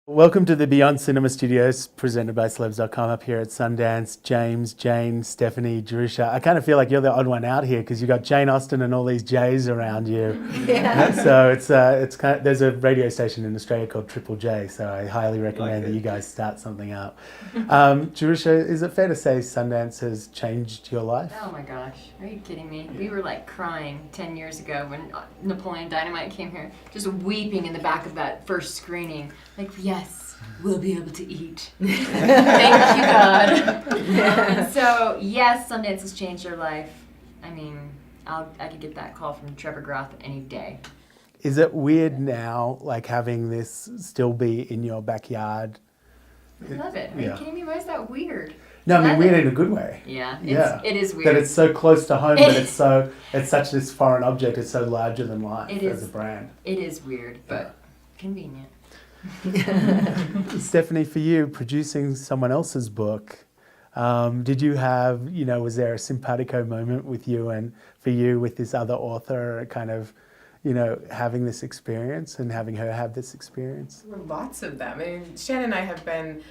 Welcome to the Beyond Cinema Studios, presented by Celebs.com up here at Sundance. James, Jane, Stephenie, Jerusha. I kind of feel like you're the odd one out here because you've got Jane Austen and all these J's around you. Yeah. So it's kind of, there's a radio station in Australia called Triple J, so I highly recommend that you guys start something up. Jerusha, is it fair to say Sundance has changed your life? Oh my gosh, are you kidding me? We were like crying 10 years ago when Napoleon Dynamite came here, just weeping in the back of that first screening. Like, yes, we'll be able to eat. Thank you, God. So, yes, Sundance has changed our life. I mean, I could get that call from Trevor Groth any day. Is it weird now, like having this still be in your backyard? I love it. Are you kidding me? Why is that weird? No, I mean weird in a good way. Yeah, it is weird. That it's so close to home, but it's such this foreign object. It's so larger than life as a brand. It is weird, but convenient. Stephenie, for you, producing someone else's book, did you have, was there a simpatico moment with you and for you with this other author, kind of, having this experience and having her have this experience? There were lots of them. I mean, Shannon and I have been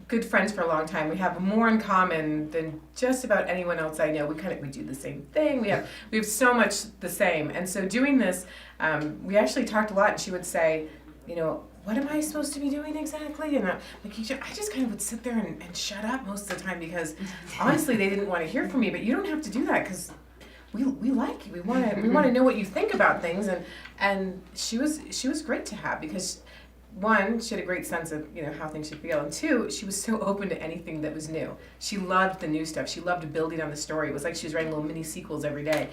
good friends for a long time. We have more in common than just about anyone else I know. We do the same thing. We have so much the same. And so doing this, we actually talked a lot, and she would say, what am I supposed to be doing exactly? And I just kind of would sit there and shut up most of the time because honestly they didn't want to hear from me. But you don't have to do that because we like you. We want to know what you think about things. And she was great to have because one, she had a great sense of how things should feel, and two, she was so open to anything that was new. She loved the new stuff. She loved building on the story. It was like she was writing little mini sequels every day.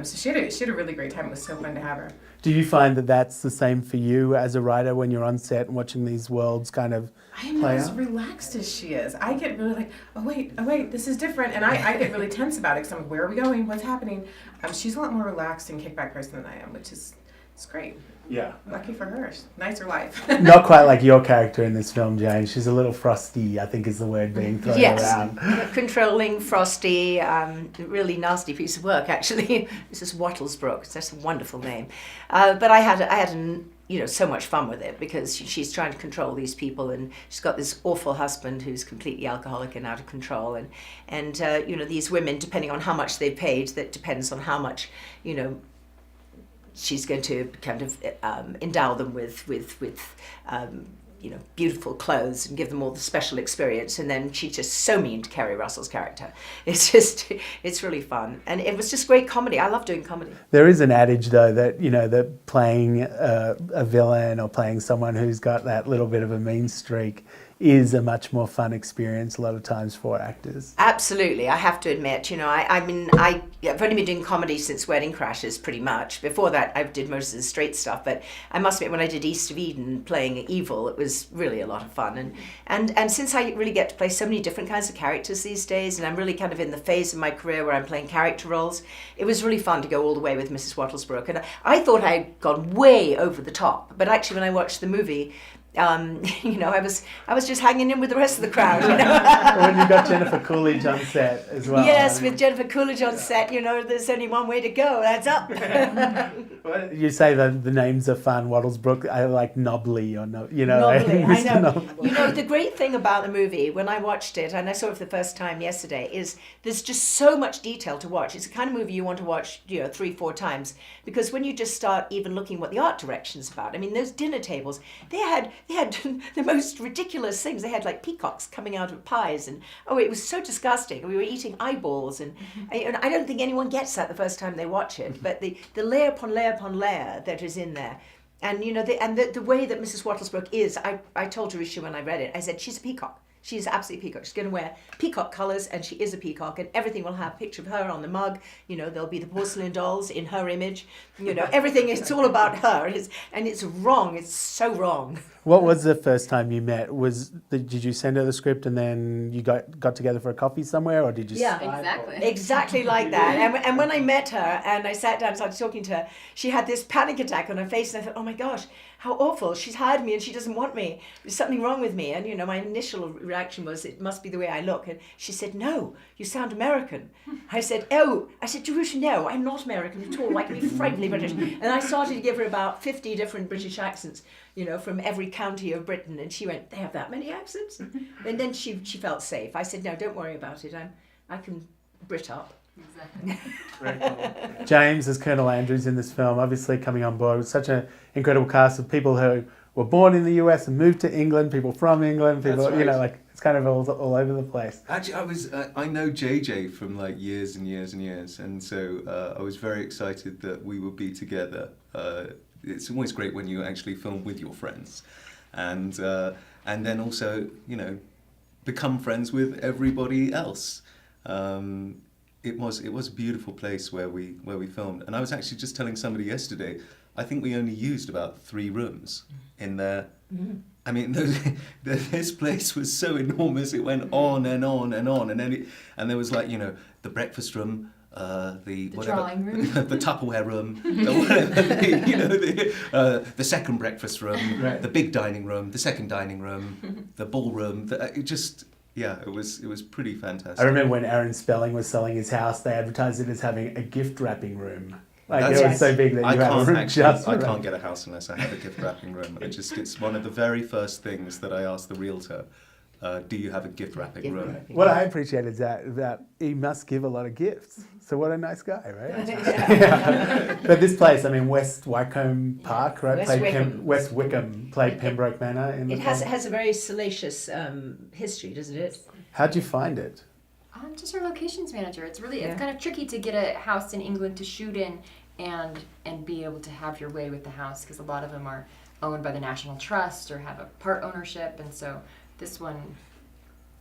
So she had a really great time. It was so fun to have her. Do you find that that's the same for you as a writer when you're on set and watching these worlds kind of I am not as relaxed as she is. I get really like, oh wait, this is different, and I get really tense about it because I'm like, where are we going? What's happening? She's a lot more relaxed and kickback person than I am, which is great. Yeah. Lucky for her. Nicer life. Not quite like your character in this film, Jane. She's a little frosty, I think is the word being thrown around. Controlling, frosty, really nasty piece of work, actually. This is Wattlesbrook. That's a wonderful name. But I had so much fun with it because she's trying to control these people, and she's got this awful husband who's completely alcoholic and out of control, and these women, depending on how much they paid, that depends on how much, she's going to kind of endow them with beautiful clothes and give them all the special experience. And then she's just so mean to Kerry Russell's character. It's really fun. And it was just great comedy. I love doing comedy. There is an adage, though, that, that playing a villain or playing someone who's got that little bit of a mean streak is a much more fun experience a lot of times for actors. Absolutely. I have to admit, I've only been doing comedy since Wedding Crashers, pretty much. Before that, I did most of the straight stuff, but I must admit, when I did East of Eden playing evil, it was really a lot of fun. And since I really get to play so many different kinds of characters these days, and I'm really kind of in the phase of my career where I'm playing character roles, it was really fun to go all the way with Mrs. Wattlesbrook. And I thought I'd gone way over the top, but actually when I watched the movie, I was just hanging in with the rest of the crowd. When you got Jennifer Coolidge on set as well. Yes, with Jennifer Coolidge on set, there's only one way to go. That's up. Well, you say the names are fun. Wattlesbrook, I like Knobley or Knobley, I know. The great thing about the movie, when I watched it, and I saw it for the first time yesterday, is there's just so much detail to watch. It's the kind of movie you want to watch, 3-4 times, because when you just start even looking what the art direction's about, I mean, those dinner tables, they had the most ridiculous things. They had like peacocks coming out of pies, and it was so disgusting. We were eating eyeballs, and I don't think anyone gets that the first time they watch it. But the layer upon layer upon layer that is in there, and the way that Mrs. Wattlesbrook is, I told Jerusha when I read it, I said she's a peacock. She's absolutely peacock. She's going to wear peacock colours, and she is a peacock, and everything will have a picture of her on the mug. There'll be the porcelain dolls in her image. Everything, it's all about her. And it's wrong. It's so wrong. What was the first time you met? Did you send her the script and then you got together for a coffee somewhere, or did you? Yeah, exactly. Exactly like that. And when I met her and I sat down and started talking to her, she had this panic attack on her face, and I thought, oh my gosh, how awful, she's hired me and she doesn't want me. There's something wrong with me. And, my initial reaction was, it must be the way I look. And she said, no, you sound American. I said, Jerusha, no, I'm not American at all. I can be frightfully British. And I started to give her about 50 different British accents, from every county of Britain. And she went, they have that many accents? And then she felt safe. I said, no, don't worry about it. I can Brit up. Exactly. Very cool. James as Colonel Andrews in this film, obviously coming on board with such an incredible cast of people who were born in the US and moved to England, people from England, people, That's right. it's kind of all over the place. Actually, I know JJ from like years and years and years, and so I was very excited that we would be together. It's always great when you actually film with your friends, and then also become friends with everybody else. It was a beautiful place where we filmed, and I was actually just telling somebody yesterday, I think we only used about 3 rooms in there. I mean, this place was so enormous. It went on and on and on, and then there was like the breakfast room, the drawing room, the Tupperware room, the second breakfast room, right. The big dining room, the second dining room, the ballroom. It was pretty fantastic. I remember when Aaron Spelling was selling his house, they advertised it as having a gift wrapping room. Like That's- it was so big that you I had a can't room actually. just I for can't that. get a house unless I have a gift wrapping room. It's one of the very first things that I asked the realtor. Do you have a gift wrapping Gift room? wrapping. What I appreciate is that he must give a lot of gifts. So what a nice guy, right? Yeah. But this place, I mean, West Wycombe Park, right? West Wickham played Pembroke Manor in the It has a very salacious history, doesn't it? How'd you find it? I'm just our locations manager. It's kind of tricky to get a house in England to shoot in and be able to have your way with the house, because a lot of them are owned by the National Trust or have a part ownership, and so this one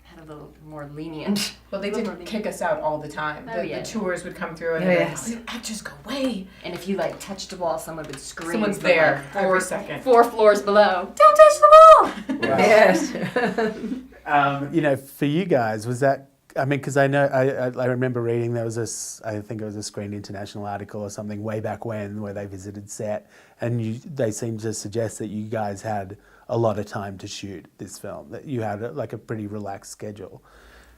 had a little more lenient. Well, they did kick us out all the time. Oh, yeah. The tours would come through and Yes. actors go away. And if you touched a wall, someone would scream. Someone's from, there for every a second. 4 floors below. Don't touch the wall! Wow. Yes. For you guys, was that? I mean, because I know I remember reading there was I think it was a Screen International article or something way back when where they visited set, and they seemed to suggest that you guys had a lot of time to shoot this film. That you had a pretty relaxed schedule.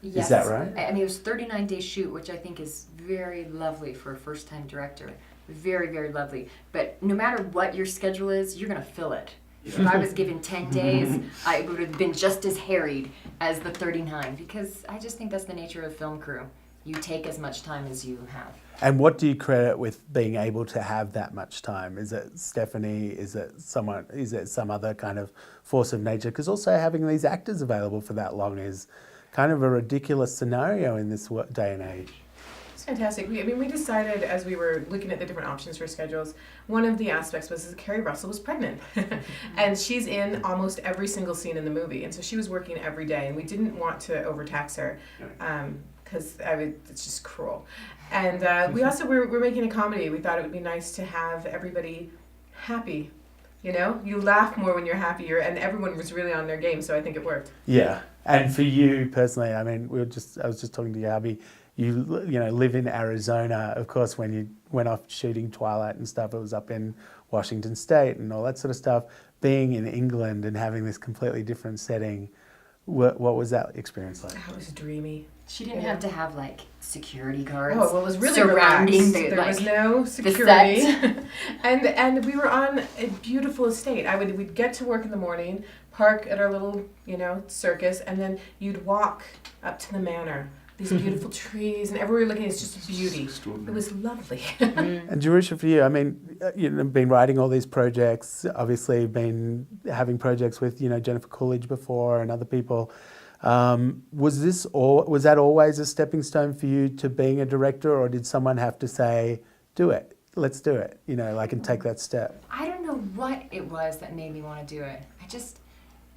Yes. Is that right? I mean, it was a 39-day shoot, which I think is very lovely for a first-time director. Very, very lovely. But no matter what your schedule is, you're going to fill it. If I was given 10 days, I would have been just as harried as the 39, because I just think that's the nature of film crew. You take as much time as you have. And what do you credit with being able to have that much time? Is it Stephenie? Is it some other kind of force of nature? Because also having these actors available for that long is kind of a ridiculous scenario in this day and age. It's fantastic. We decided as we were looking at the different options for schedules, one of the aspects was that Carrie Russell was pregnant. And she's in almost every single scene in the movie. And so she was working every day, and we didn't want to overtax her. Because it's just cruel. And we also we're making a comedy. We thought it would be nice to have everybody happy. You laugh more when you're happier, and everyone was really on their game, so I think it worked. Yeah, and for you personally, I mean, I was just talking to Yabi. You live in Arizona. Of course, when you went off shooting Twilight and stuff, it was up in Washington State and all that sort of stuff. Being in England and having this completely different setting, what was that experience like? That was dreamy. She didn't have to have security guards. Oh, well, it was really surrounding relaxed. the, There was no the security, set. and we were on a beautiful estate. We'd get to work in the morning, park at our little circus, and then you'd walk up to the manor. These beautiful trees, and everywhere you're looking, it's just beauty. It was lovely. And Jerusha, for you, I mean, you've been writing all these projects. Obviously, been having projects with Jennifer Coolidge before and other people. Was that always a stepping stone for you to being a director, or did someone have to say, "Do it, let's do it," and take that step? I don't know what it was that made me want to do it.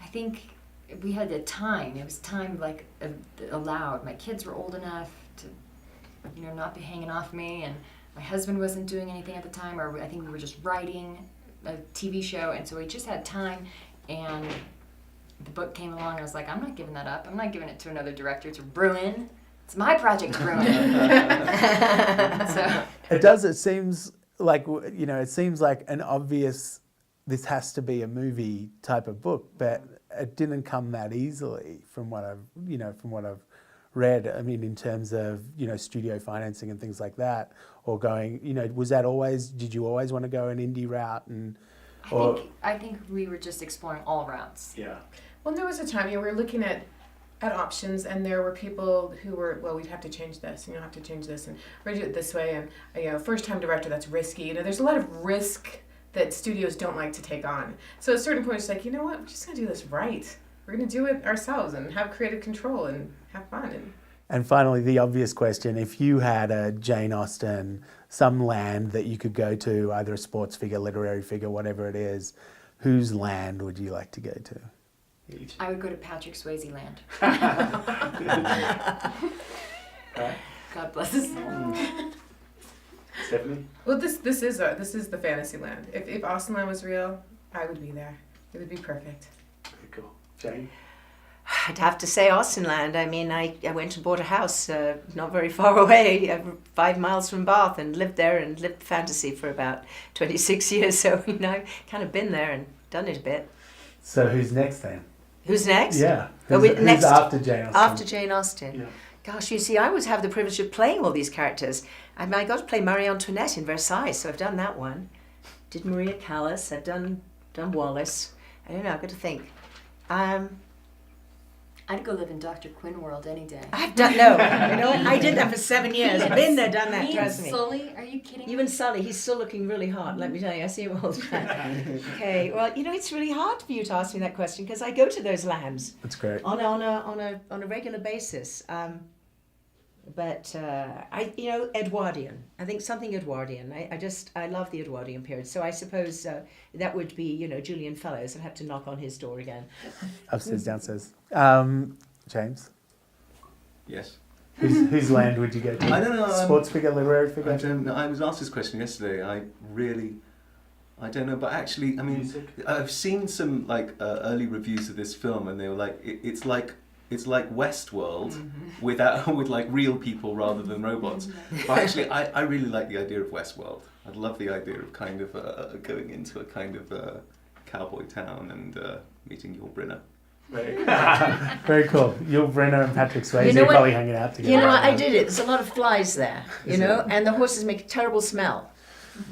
I think we had the time. It was time allowed. My kids were old enough to, not be hanging off me, and my husband wasn't doing anything at the time, or I think we were just writing a TV show, and so we just had time, and the book came along, and I was like, I'm not giving that up. I'm not giving it to another director to ruin. It's my project to ruin. So It does. It seems like an obvious this has to be a movie type of book, but it didn't come that easily from what I've read. I mean, in terms of, studio financing and things like that, or going, did you always want to go an indie route? I think we were just exploring all routes. Yeah. Well, there was a time, we were looking at options, and there were people who were, well, we'd have to change this, and you'll have to change this, and we're gonna do it this way, and first-time director, that's risky. There's a lot of risk that studios don't like to take on. So at a certain point, it's like, you know what, we're just gonna do this right. We're gonna do it ourselves and have creative control and have fun. And finally, the obvious question: if you had a Jane Austen, some land that you could go to, either a sports figure, literary figure, whatever it is, whose land would you like to go to? I would go to Patrick Swayze land. God bless his soul. Stephenie? Well, this is the fantasy land. If Austenland was real, I would be there. It would be perfect. Very cool. Jane? I'd have to say Austenland. I mean, I went and bought a house not very far away, 5 miles from Bath, and lived there and lived fantasy for about 26 years. So, kind of been there and done it a bit. So who's next then? Who's next? Yeah. Who's next? After Jane Austen? After Jane Austen. Yeah. Gosh, you see, I always have the privilege of playing all these characters. I mean, I got to play Marie Antoinette in Versailles, so I've done that one. Did Maria Callis. I've done Wallace. I don't know, I've got to think. I'd go live in Dr. Quinn world any day. I've done, no, you know what? I did that for 7 years. I've been there, done that, Me trust and me. Sully, are you kidding me? Even Sully, he's still looking really hot, let me tell you. I see him all the time. Okay, well, it's really hard for you to ask me that question because I go to those lands That's great. on a regular basis. But Edwardian. I think something Edwardian. I love the Edwardian period. So I suppose that would be, Julian Fellows. I'd have to knock on his door again. Upstairs, downstairs. James? Yes. Whose land would you go to? I don't know. Sports figure, literary figure? I don't know. I was asked this question yesterday. I don't know. But actually, I mean, Music? I've seen some early reviews of this film, and they were like, it's like Westworld with real people rather than robots. But actually, I really like the idea of Westworld. I'd love the idea of kind of going into a kind of cowboy town and meeting Yul Brynner. Very cool. Yul Brynner and Patrick Swayze You know are what? probably hanging out together. You know what? I did it. There's a lot of flies there, and the horses make a terrible smell.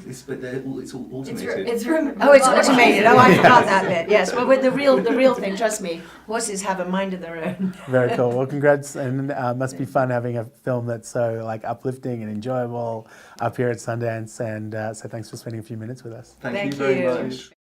It's all automated. It's room. Oh, it's automated. Oh, I forgot that bit. Yes, well, with the real thing, trust me, horses have a mind of their own. Very cool. Well, congrats, and must be fun having a film that's so uplifting and enjoyable up here at Sundance. And so thanks for spending a few minutes with us. Thank you Thank very you. much.